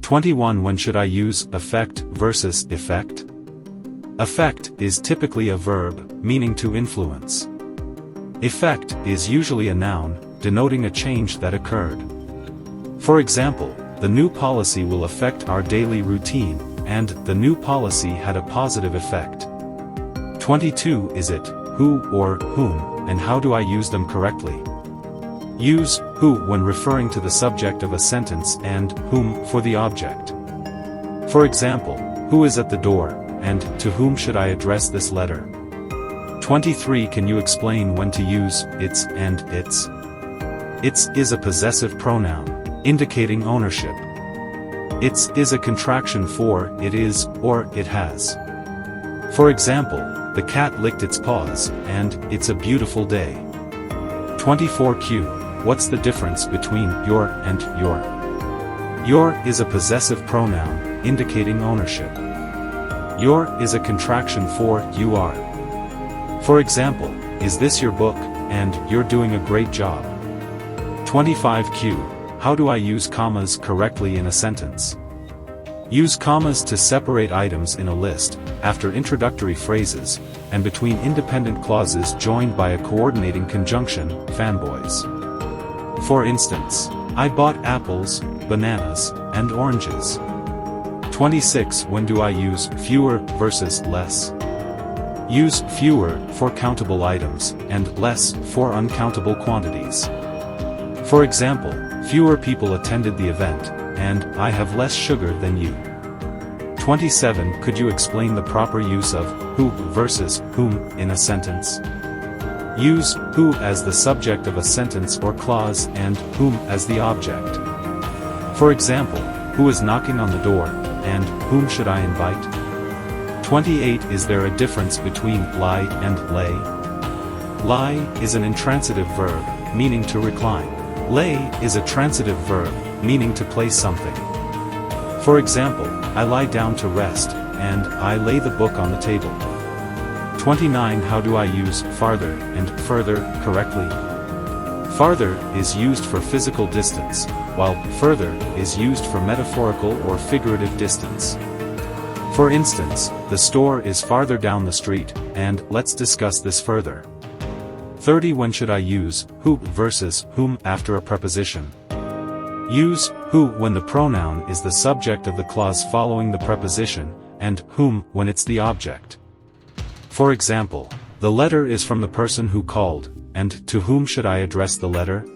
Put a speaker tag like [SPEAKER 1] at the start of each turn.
[SPEAKER 1] 21 When should I use effect versus effect? Effect is typically a verb, meaning to influence. Effect is usually a noun, denoting a change that occurred. For example, the new policy will affect our daily routine, and the new policy had a positive effect. 22 Is it, who or whom, and how do I use them correctly? Use who when referring to the subject of a sentence and whom for the object. For example, who is at the door, and to whom should I address this letter? 23 Can you explain when to use its and its? Its is a possessive pronoun, indicating ownership. Its is a contraction for it is or it has. For example, the cat licked its paws, and it's a beautiful day. 24Q What's the difference between your and your? Your is a possessive pronoun, indicating ownership. Your is a contraction for you are. For example, is this your book, and you're doing a great job. 25Q How do I use commas correctly in a sentence? Use commas to separate items in a list, after introductory phrases, and between independent clauses joined by a coordinating conjunction, fanboys. For instance, I bought apples, bananas, and oranges. 26 When do I use fewer versus less? Use fewer for countable items, and less for uncountable quantities. For example, fewer people attended the event, and I have less sugar than you. 27 Could you explain the proper use of who versus whom in a sentence? Use who as the subject of a sentence or clause and whom as the object. For example, who is knocking on the door, and whom should I invite? 28 Is there a difference between lie and lay? Lie is an intransitive verb, meaning to recline. Lay is a transitive verb, meaning to place something. For example, I lie down to rest, and I lay the book on the table. 29 How do I use farther and further correctly? Farther is used for physical distance, while further is used for metaphorical or figurative distance. For instance, the store is farther down the street, and let's discuss this further. 30 When should I use who versus whom after a preposition? Use who when the pronoun is the subject of the clause following the preposition, and whom when it's the object. For example, the letter is from the person who called, and to whom should I address the letter?